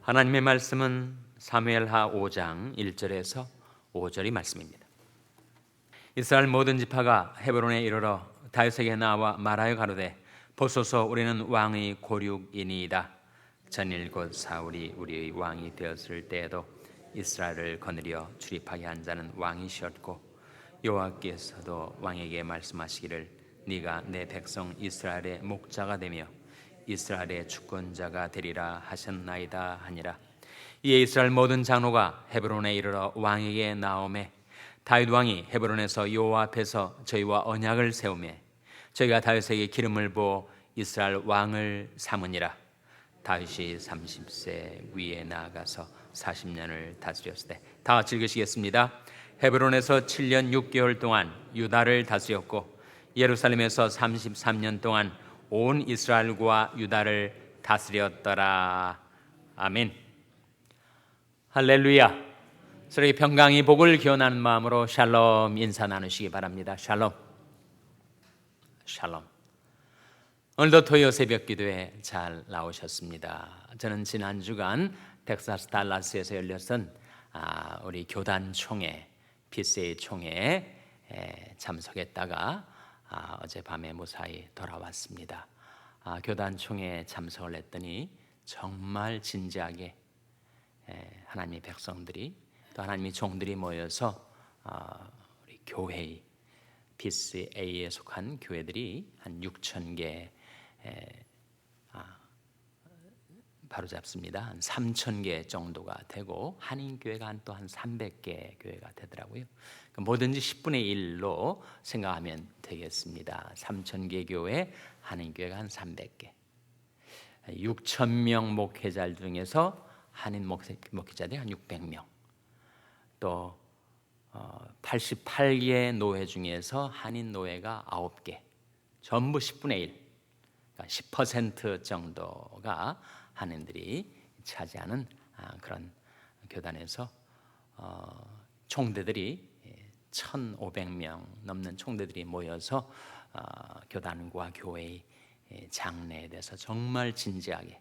하나님의 말씀은 사무엘하 5장 1절에서 5절이 말씀입니다. 이스라엘 모든 지파가 헤브론에 이르러 다윗에게 나와 말하여 가로되 보소서 우리는 왕의 고륙이니이다. 전일 곧 사울이 우리의 왕이 되었을 때에도 이스라엘을 거느려 출입하게 한 자는 왕이시었고 여호와께서도 왕에게 말씀하시기를 네가 내 백성 이스라엘의 목자가 되며 이스라엘의 주권자가 되리라 하셨나이다 하니라. 이에 이스라엘 모든 장로가 헤브론에 이르러 왕에게 나오매 다윗 왕이 헤브론에서 여호와 앞에서 저희와 언약을 세우매 저희가 다윗에게 기름을 부어 이스라엘 왕을 삼으니라. 다윗이 30세 위에 나아가서 40년을 다스렸을 때, 다 같이 읽으시겠습니다. 헤브론에서 7년 6개월 동안 유다를 다스렸고 예루살렘에서 33년 동안 온 이스라엘과 유다를 다스렸더라. 아멘. 할렐루야. 서로의 평강이 복을 기원하는 마음으로 샬롬 인사 나누시기 바랍니다. 샬롬. 샬롬. 오늘도 토요 새벽 기도에 잘 나오셨습니다. 저는 지난 주간 텍사스 달라스에서 열렸던 우리 교단 총회, PCA 총회에 참석했다가 어젯밤에 무사히 돌아왔습니다. 교단 총회에 참석을 했더니 정말 진지하게 하나님의 백성들이 또 하나님의 종들이 모여서 우리 교회 PCA에 속한 교회들이 한 6,000개 바로잡습니다. 한 3,000개 정도가 되고 한인교회가 또 한 300개 교회가 되더라고요. 뭐든지 10분의 1로 생각하면 되겠습니다. 3,000개 교회, 한인교회가 한 300개. 6,000명 목회자 중에서 한인 목회자들이 한 600명. 또 88개 노회 중에서 한인 노회가 9개. 전부 10분의 1. 그러니까 10% 정도가 한인들이 차지하는 그런 교단에서 총대들이 1,500명 넘는 총대들이 모여서 교단과 교회의 장래에 대해서 정말 진지하게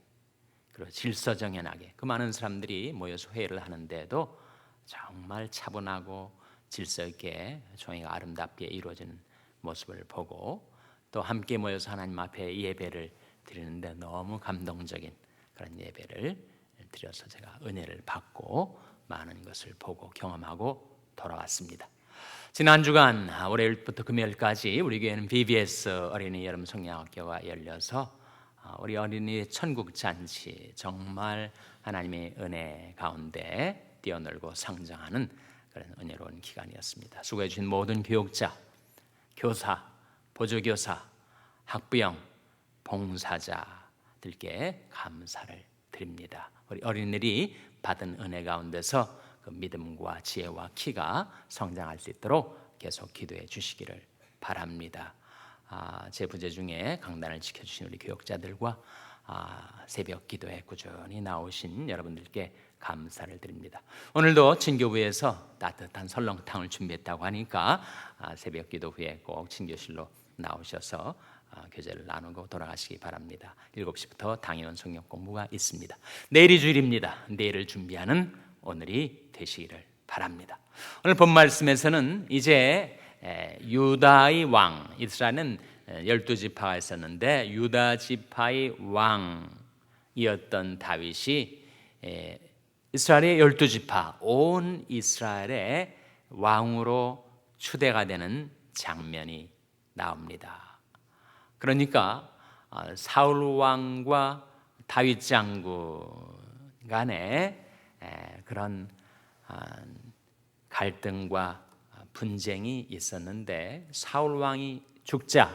그리고 질서정연하게 그 많은 사람들이 모여서 회의를 하는데도 정말 차분하고 질서 있게 총회가 아름답게 이루어지는 모습을 보고 또 함께 모여서 하나님 앞에 예배를 드리는데 너무 감동적인 그런 예배를 드려서 제가 은혜를 받고 많은 것을 보고 경험하고 돌아왔습니다. 지난 주간 월요일부터 금요일까지 우리 교회는 BBS 어린이 여름 성경학교가 열려서 우리 어린이 천국 잔치 정말 하나님의 은혜 가운데 뛰어놀고 성장하는 그런 은혜로운 기간이었습니다. 수고해 주신 모든 교육자, 교사, 보조교사, 학부형, 봉사자들께 감사를 드립니다. 우리 어린이들이 받은 은혜 가운데서 그 믿음과 지혜와 키가 성장할 수 있도록 계속 기도해 주시기를 바랍니다. 제 부재 중에 강단을 지켜주신 우리 교육자들과 새벽 기도에 꾸준히 나오신 여러분들께 감사를 드립니다. 오늘도 친교부에서 따뜻한 설렁탕을 준비했다고 하니까 새벽 기도 후에 꼭 친교실로 나오셔서 교제를 나누고 돌아가시기 바랍니다. 7시부터 당일원 성경 공부가 있습니다. 내일이 주일입니다. 내일을 준비하는 오늘이 되시기를 바랍니다. 오늘 본 말씀에서는 이제 유다의 왕, 이스라엘은 12지파가 있었는데 유다 지파의 왕이었던 다윗이 이스라엘의 12지파 온 이스라엘의 왕으로 추대가 되는 장면이 나옵니다. 그러니까 사울 왕과 다윗 장군 간에 그런 갈등과 분쟁이 있었는데 사울 왕이 죽자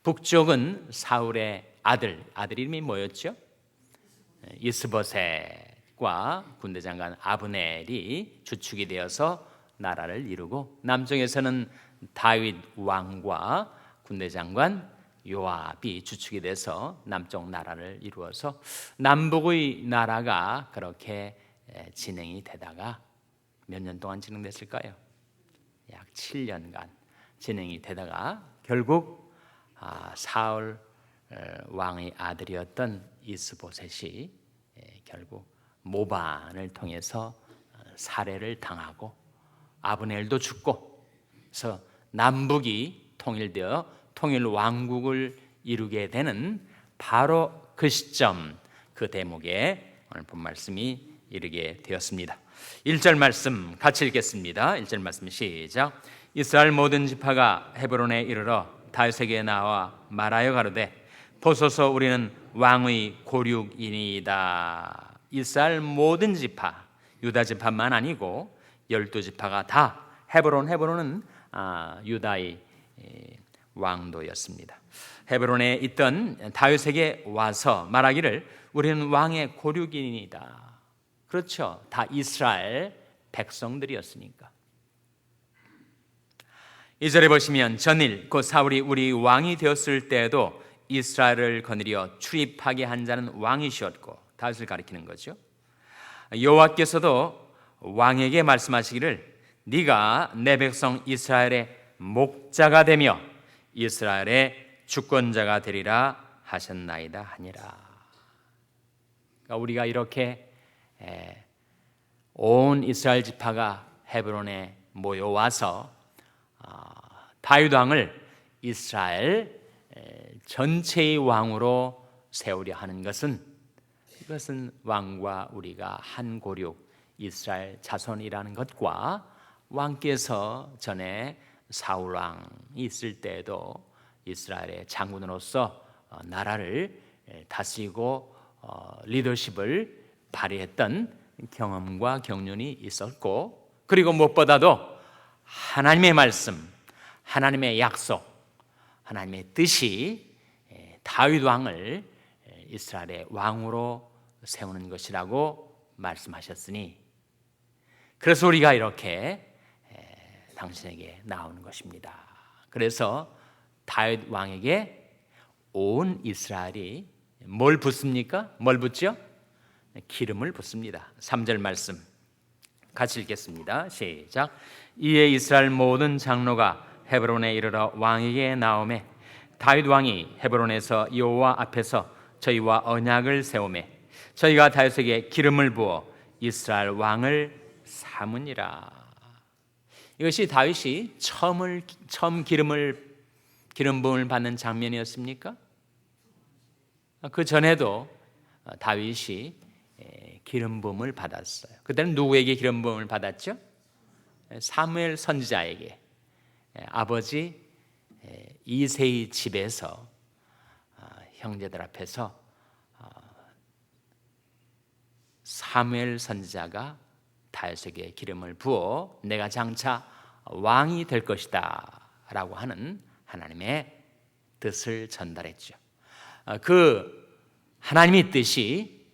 북쪽은 사울의 아들 이름이 뭐였죠? 이스보셋과 군대장관 아브넬이 주축이 되어서 나라를 이루고 남쪽에서는 다윗 왕과 군대장관 요압이 주축이 돼서 남쪽 나라를 이루어서 남북의 나라가 그렇게 진행이 되다가 몇 년 동안 진행됐을까요? 약 7년간 진행이 되다가 결국 사울 왕의 아들이었던 이스보셋이 결국 모반을 통해서 살해를 당하고 아브넬도 죽고, 그래서 남북이 통일되어 통일 왕국을 이루게 되는 바로 그 시점, 그 대목에 오늘 본 말씀이 이르게 되었습니다. 1절 말씀 같이 읽겠습니다. 1절 말씀 시작. 이스라엘 모든 지파가 헤브론에 이르러 다윗에게 나와 말하여 가로되 보소서 우리는 왕의 고륙이니이다. 이스라엘 모든 지파, 유다 지파만 아니고 12지파가 다 헤브론은 유다의 왕도였습니다. 헤브론에 있던 다윗에게 와서 말하기를 우리는 왕의 고륙이니이다. 그렇죠. 다 이스라엘 백성들이었으니까. 2절에 보시면 전일 곧 사울이 우리 왕이 되었을 때에도 이스라엘을 거느려 출입하게 한 자는 왕이시었고, 다윗을 가리키는 거죠. 여호와께서도 왕에게 말씀하시기를 네가 내 백성 이스라엘의 목자가 되며 이스라엘의 주권자가 되리라 하셨나이다 하니라. 그러니까 우리가 이렇게 온 이스라엘 지파가 헤브론에 모여와서 다윗 왕을 이스라엘 전체의 왕으로 세우려 하는 것은, 이것은 왕과 우리가 한 고륙 이스라엘 자손이라는 것과 왕께서 전에 사울 왕이 있을 때에도 이스라엘의 장군으로서 나라를 다스리고 리더십을 발휘했던 경험과 경륜이 있었고, 그리고 무엇보다도 하나님의 말씀, 하나님의 약속, 하나님의 뜻이 다윗 왕을 이스라엘의 왕으로 세우는 것이라고 말씀하셨으니, 그래서 우리가 이렇게 당신에게 나오는 것입니다. 그래서 다윗 왕에게 온 이스라엘이 뭘 붓습니까? 뭘 붓죠? 기름을 붓습니다. 3절 말씀 같이 읽겠습니다. 시작. 이에 이스라엘 모든 장로가 헤브론에 이르러 왕에게 나오매 다윗 왕이 헤브론에서 여호와 앞에서 저희와 언약을 세우매 저희가 다윗에게 기름을 부어 이스라엘 왕을 삼으니라. 이것이 다윗이 처음 기름 부음을 받는 장면이었습니까? 그 전에도 다윗이 기름 부음을 받았어요. 그때는 누구에게 기름 부음을 받았죠? 사무엘 선지자에게. 아버지 이새의 집에서 형제들 앞에서 사무엘 선지자가 다윗에게 기름을 부어 내가 장차 왕이 될 것이다 라고 하는 하나님의 뜻을 전달했죠. 그 하나님의 뜻이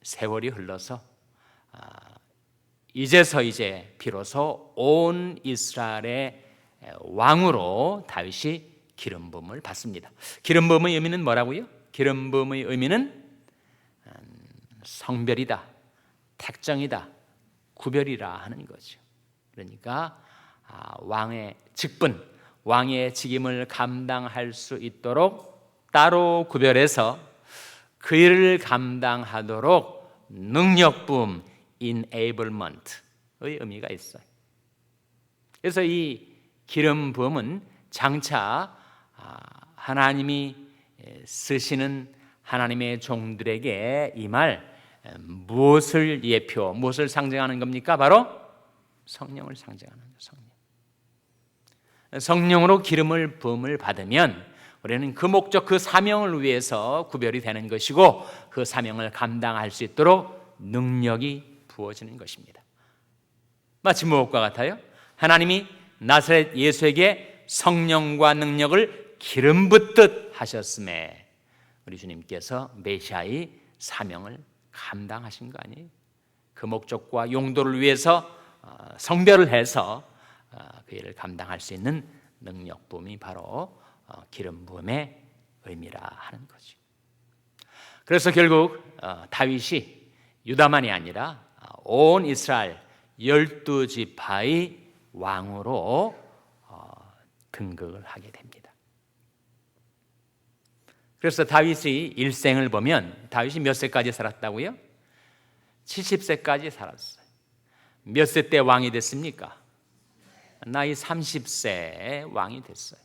세월이 흘러서 이제 비로소 온 이스라엘의 왕으로 다윗이 기름 부음을 받습니다. 기름 부음의 의미는 뭐라고요? 기름 부음의 의미는 성별이다, 택정이다, 구별이라 하는 거죠. 그러니까 왕의 직분, 왕의 직임을 감당할 수 있도록 따로 구별해서 그 일을 감당하도록 능력 부음, enablement의 의미가 있어요. 그래서 이 기름 부음은 장차 하나님이 쓰시는 하나님의 종들에게 임할 무엇을 무엇을 상징하는 겁니까? 바로 성령을 상징하는 거예요. 성령으로 기름을 부음을 받으면 우리는 그 목적, 그 사명을 위해서 구별이 되는 것이고 그 사명을 감당할 수 있도록 능력이 부어지는 것입니다. 마치 무엇과 같아요? 하나님이 나사렛 예수에게 성령과 능력을 기름 붓듯 하셨음에 우리 주님께서 메시아의 사명을 감당하신 거 아니에요? 그 목적과 용도를 위해서 성별을 해서 그 일을 감당할 수 있는 능력 부음이 바로 기름 부음의 의미라 하는 거죠. 그래서 결국 다윗이 유다만이 아니라 온 이스라엘 12지파의 왕으로 등극을 하게 됩니다. 그래서 다윗의 일생을 보면 다윗이 몇 세까지 살았다고요? 70세까지 살았어요. 몇 세 때 왕이 됐습니까? 나이 30세에 왕이 됐어요.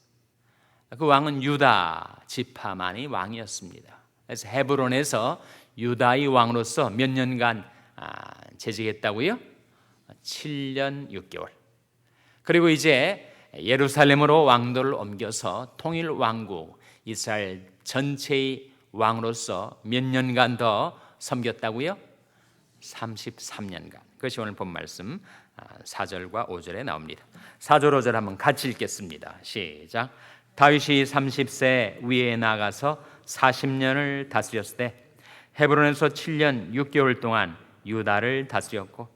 그 왕은 유다 지파만이 왕이었습니다. 그래서 헤브론에서 유다의 왕으로서 몇 년간 재직했다고요? 7년 6개월. 그리고 이제 예루살렘으로 왕도를 옮겨서 통일 왕국 이스라엘 전체의 왕으로서 몇 년간 더 섬겼다고요? 33년간. 그것이 오늘 본 말씀 4절과 5절에 나옵니다. 4절 5절 한번 같이 읽겠습니다. 시작. 다윗이 30세 위에 나가서 40년을 다스렸을 때 헤브론에서 7년 6개월 동안 유다를 다스렸고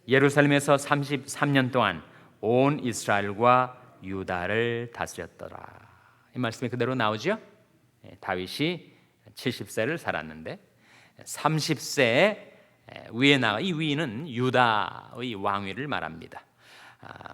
예루살렘에서 33년 동안 온 이스라엘과 유다를 다스렸더라. 이 말씀이 그대로 나오죠? 다윗이 70세를 살았는데 30세에 위에 나가, 이 위는 유다의 왕위를 말합니다.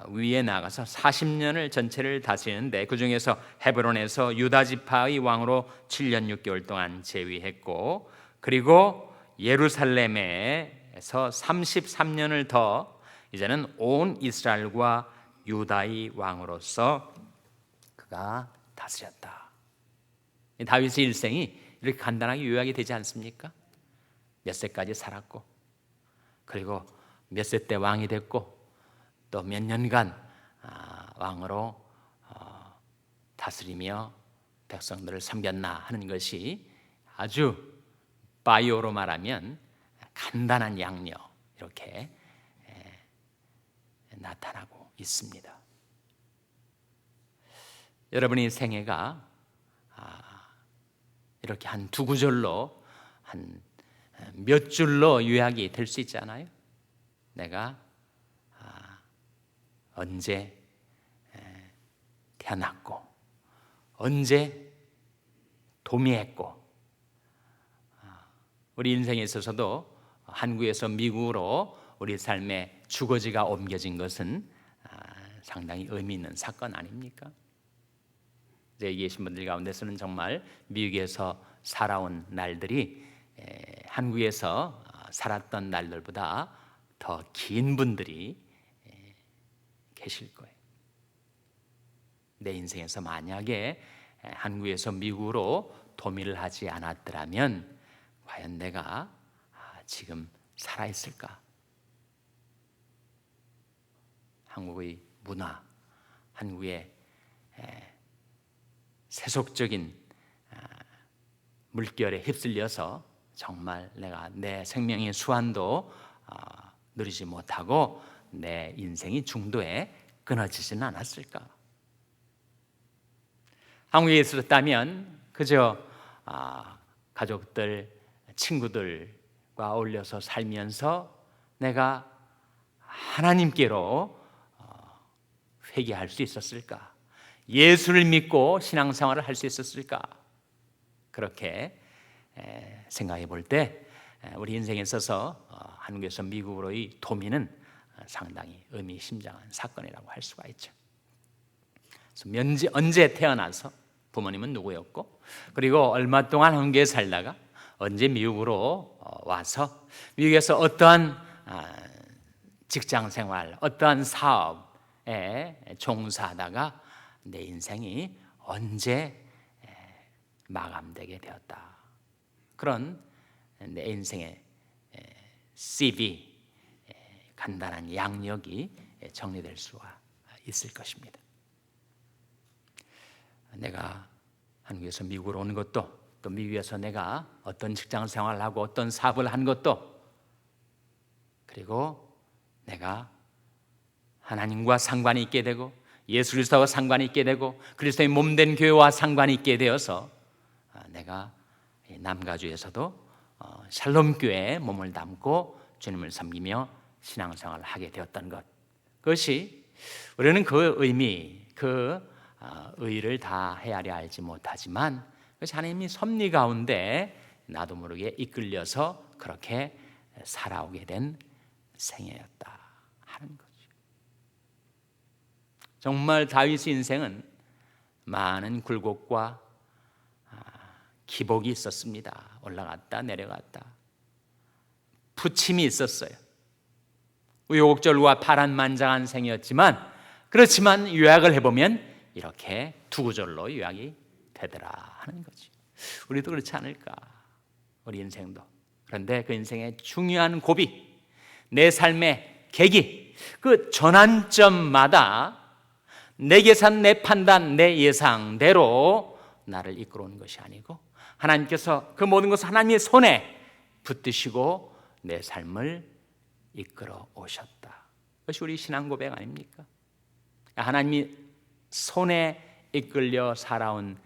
위에 나가서 40년을 전체를 다스리는데 그 중에서 헤브론에서 유다 지파의 왕으로 7년 6개월 동안 재위했고 그리고 예루살렘에서 33년을 더 이제는 온 이스라엘과 유다의 왕으로서 그가 다스렸다. 다윗의 일생이 이렇게 간단하게 요약이 되지 않습니까? 몇 세까지 살았고 그리고 몇 세 때 왕이 됐고 또 몇 년간 왕으로 다스리며 백성들을 섬겼나 하는 것이 아주 바이오로 말하면 간단한 양력 이렇게 나타나고 있습니다. 여러분의 생애가 이렇게 한 두 구절로 한 몇 줄로 요약이 될 수 있지 않아요? 내가 언제 태어났고 언제 도미했고 우리 인생에 있어서도 한국에서 미국으로 우리 삶의 주거지가 옮겨진 것은 상당히 의미 있는 사건 아닙니까? 여기 계신 분들 가운데서는 정말 미국에서 살아온 날들이 한국에서 살았던 날들보다 더 긴 분들이 계실 거예요. 내 인생에서 만약에 한국에서 미국으로 도미를 하지 않았더라면 과연 내가 지금 살아있을까? 한국의 문화, 한국의 세속적인 물결에 휩쓸려서 정말 내가 내 생명의 수완도 누리지 못하고 내 인생이 중도에 끊어지지는 않았을까? 한국에 있었다면 그저 가족들, 친구들과 어울려서 살면서 내가 하나님께로 회개할 수 있었을까? 예수를 믿고 신앙생활을 할 수 있었을까? 그렇게 생각해 볼 때 우리 인생에 있어서 한국에서 미국으로의 도미는 상당히 의미심장한 사건이라고 할 수가 있죠. 그래서 언제 태어나서 부모님은 누구였고 그리고 얼마 동안 한국에 살다가 언제 미국으로 와서 미국에서 어떠한 직장생활, 어떠한 사업에 종사하다가 내 인생이 언제 마감되게 되었다. 그런 내 인생의 CV, 간단한 양력이 정리될 수가 있을 것입니다. 내가 한국에서 미국으로 온 것도 또 미국에서 내가 어떤 직장 생활을 하고 어떤 사업을 한 것도 그리고 내가 하나님과 상관이 있게 되고 예수 그리스도와 상관이 있게 되고 그리스도의 몸된 교회와 상관이 있게 되어서 내가 남가주에서도 샬롬 교회에 몸을 담고 주님을 섬기며 신앙생활을 하게 되었던 것, 그것이 우리는 그 의미, 그 의의를 다 헤아려 알지 못하지만 그것이 하나님이 섭리 가운데 나도 모르게 이끌려서 그렇게 살아오게 된 생애였다 하는 거죠. 정말 다윗의 인생은 많은 굴곡과 기복이 있었습니다. 올라갔다 내려갔다. 부침이 있었어요. 우여곡절과 파란만장한 생이었지만, 그렇지만 요약을 해보면 이렇게 두 구절로 요약이 되더라 하는 거지. 우리도 그렇지 않을까? 우리 인생도. 그런데 그 인생의 중요한 고비, 내 삶의 계기, 그 전환점마다 내 계산, 내 판단, 내 예상대로 나를 이끌어오는 것이 아니고 하나님께서 그 모든 것을 하나님의 손에 붙드시고 내 삶을 이끌어 오셨다. 그것이 우리 신앙 고백 아닙니까? 하나님이 손에 이끌려 살아온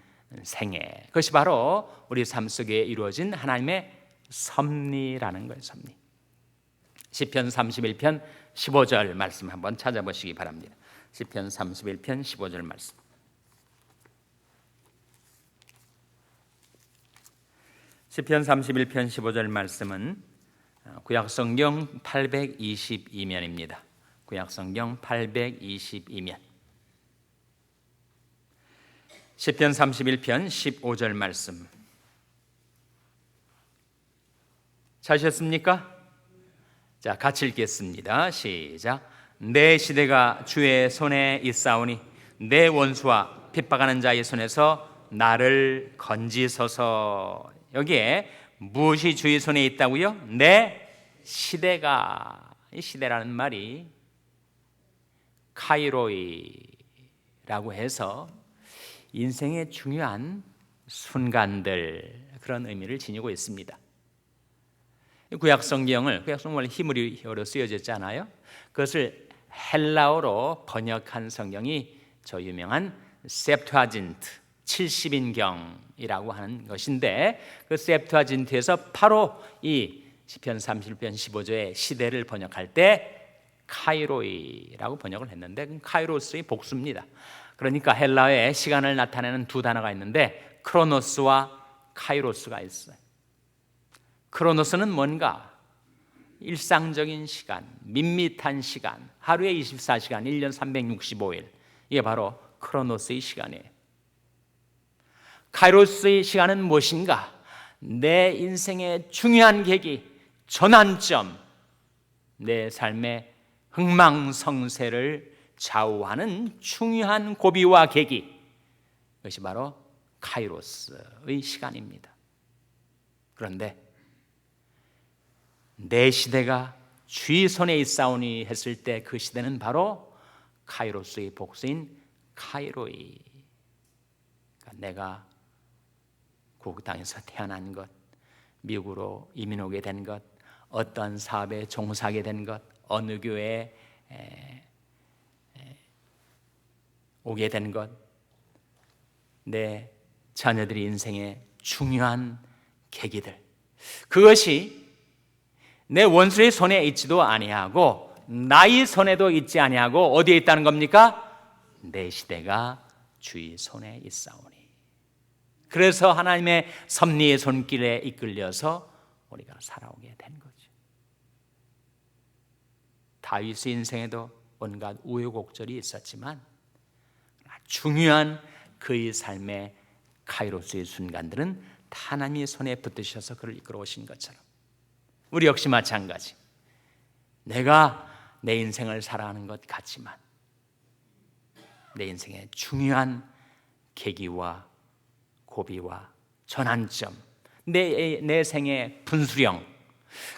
생애, 그것이 바로 우리 삶 속에 이루어진 하나님의 섭리라는 거예요. 섭리. 시편 31편 15절 말씀 한번 찾아보시기 바랍니다. 시편 31편 15절 말씀. 시편 31편 15절 말씀은 구약성경 822면입니다. 구약성경 822면. 시편 31편 15절 말씀. 찾으셨습니까? 자, 같이 읽겠습니다. 시작. 내 시대가 주의 손에 있사오니 내 원수와 핍박하는 자의 손에서 나를 건지소서. 여기에 무엇이 주의 손에 있다고요? 내 시대가. 이 시대라는 말이 카이로이라고 해서 인생의 중요한 순간들, 그런 의미를 지니고 있습니다. 구약성경을 원래 히브리어로 쓰여졌잖아요. 그것을 헬라어로 번역한 성경이 저 유명한 셉투아진트 70인경이라고 하는 것인데, 그 셉투아진트에서 바로 이 시편 31편 15절의 시대를 번역할 때 카이로이라고 번역을 했는데, 그건 카이로스의 복수입니다. 그러니까 헬라어에 시간을 나타내는 두 단어가 있는데 크로노스와 카이로스가 있어요. 크로노스는 뭔가 일상적인 시간, 밋밋한 시간, 하루에 24시간, 1년 365일, 이게 바로 크로노스의 시간이에요. 카이로스의 시간은 무엇인가? 내 인생의 중요한 계기, 전환점, 내 삶의 흥망성쇠를 좌우하는 중요한 고비와 계기, 그것이 바로 카이로스의 시간입니다. 그런데 내 시대가 주의 손에 있사오니 했을 때 그 시대는 바로 카이로스의 복수인 카이로이. 그러니까 내가 고국 땅에서 태어난 것, 미국으로 이민 오게 된 것, 어떤 사업에 종사하게 된 것, 어느 교회에 오게 된 것, 내 자녀들의 인생의 중요한 계기들, 그것이 내 원수의 손에 있지도 아니하고 나의 손에도 있지 아니하고 어디에 있다는 겁니까? 내 시대가 주의 손에 있사오니. 그래서 하나님의 섭리의 손길에 이끌려서 우리가 살아오게 된 거죠. 다윗의 인생에도 온갖 우여곡절이 있었지만 중요한 그의 삶의 카이로스의 순간들은 하나님의 손에 붙드셔서 그를 이끌어 오신 것처럼 우리 역시 마찬가지. 내가 내 인생을 살아가는 것 같지만 내 인생의 중요한 계기와 고비와 전환점, 내 생의 분수령,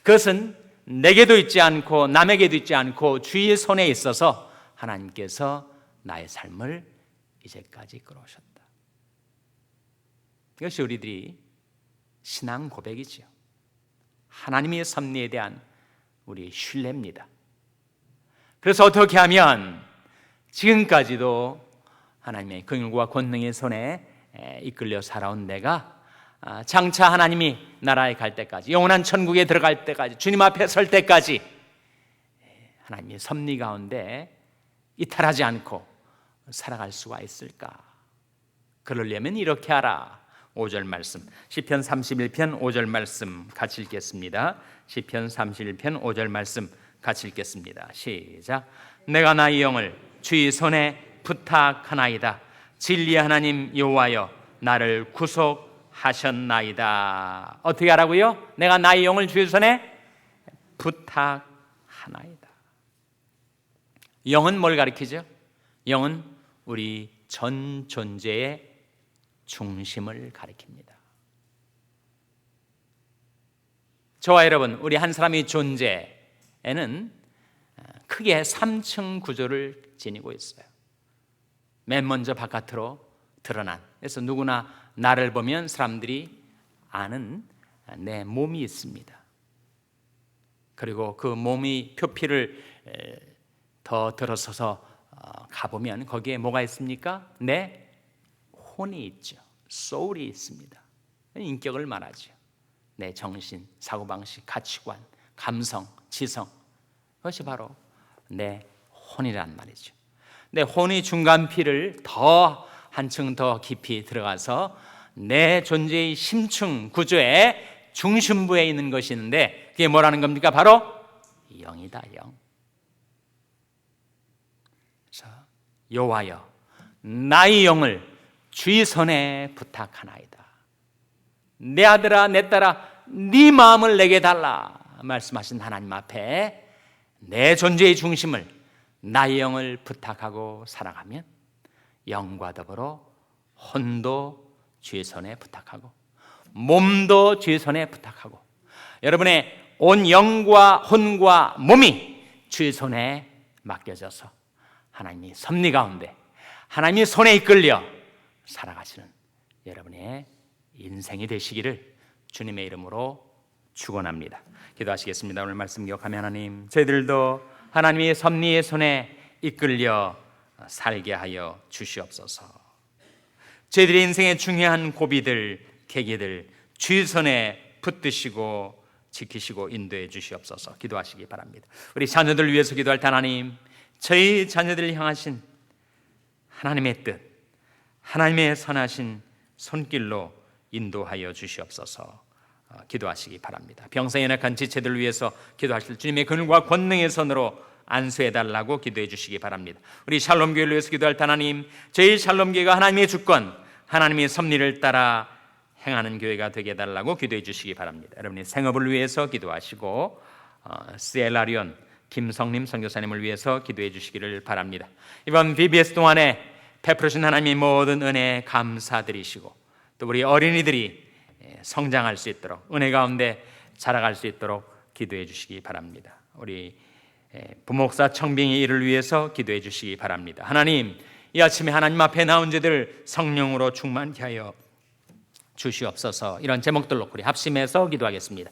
그것은 내게도 있지 않고 남에게도 있지 않고 주의 손에 있어서 하나님께서 나의 삶을 이제까지 이끌어오셨다. 이것이 우리들이 신앙 고백이지요. 하나님의 섭리에 대한 우리의 신뢰입니다. 그래서 어떻게 하면 지금까지도 하나님의 긍휼과 권능의 손에 이끌려 살아온 내가 장차 하나님이 나라에 갈 때까지, 영원한 천국에 들어갈 때까지, 주님 앞에 설 때까지 하나님의 섭리 가운데 이탈하지 않고 살아갈 수가 있을까? 그러려면 이렇게 하라. 5절 말씀, 시편 31편 5절 말씀 같이 읽겠습니다. 시편 31편 5절 말씀 같이 읽겠습니다. 시작. 내가 나의 영을 주의 손에 부탁하나이다. 진리의 하나님 여호와여, 나를 구속하셨나이다. 어떻게 하라고요? 내가 나의 영을 주의 손에 부탁하나이다. 영은 뭘 가리키죠? 영은 우리 전 존재의 중심을 가리킵니다. 저와 여러분, 우리 한 사람의 존재에는 크게 3층 구조를 지니고 있어요. 맨 먼저 바깥으로 드러난, 그래서 누구나 나를 보면 사람들이 아는 내 몸이 있습니다. 그리고 그 몸이 표피를 더 들어서서 가보면 거기에 뭐가 있습니까? 내 혼이 있죠. 소울이 있습니다. 인격을 말하죠. 내 정신, 사고방식, 가치관, 감성, 지성, 그것이 바로 내 혼이란 말이죠. 내 혼이 중간피를 더 한층 더 깊이 들어가서 내 존재의 심층 구조의 중심부에 있는 것이 있는데 그게 뭐라는 겁니까? 바로 영이다, 영. 자, 여호와여, 나의 영을 주의 손에 부탁하나이다. 내 아들아, 내 딸아, 네 마음을 내게 달라 말씀하신 하나님 앞에 내 존재의 중심을, 나의 영을 부탁하고 살아가면 영과 더불어 혼도 주의 손에 부탁하고 몸도 주의 손에 부탁하고 여러분의 온 영과 혼과 몸이 주의 손에 맡겨져서 하나님이 섭리 가운데 하나님의 손에 이끌려 살아가시는 여러분의 인생이 되시기를 주님의 이름으로 축원합니다. 기도하시겠습니다. 오늘 말씀 기억하며 하나님, 저희들도 하나님의 섭리의 손에 이끌려 살게 하여 주시옵소서. 저희들의 인생의 중요한 고비들, 계기들 주의 손에 붙드시고 지키시고 인도해 주시옵소서. 기도하시기 바랍니다. 우리 자녀들 위해서 기도할 때 하나님, 저희 자녀들을 향하신 하나님의 뜻, 하나님의 선하신 손길로 인도하여 주시옵소서. 기도하시기 바랍니다. 병상에 연약한 지체들을 위해서 기도하실 주님의 근과 권능의 손으로 안수해달라고 기도해 주시기 바랍니다. 우리 샬롬교회를 위해서 기도할 때 하나님, 저희 샬롬교회가 하나님의 주권, 하나님의 섭리를 따라 행하는 교회가 되게 해달라고 기도해 주시기 바랍니다. 여러분의 생업을 위해서 기도하시고 스엘라리온 김성림 선교사님을 위해서 기도해 주시기를 바랍니다. 이번 BBS 동안에 베푸신 하나님의 모든 은혜 감사드리시고 또 우리 어린이들이 성장할 수 있도록 은혜 가운데 자라갈 수 있도록 기도해 주시기 바랍니다. 우리 부목사 청빙의 일을 위해서 기도해 주시기 바랍니다. 하나님, 이 아침에 하나님 앞에 나온 자들 성령으로 충만케 하여 주시옵소서. 이런 제목들로 우리 합심해서 기도하겠습니다.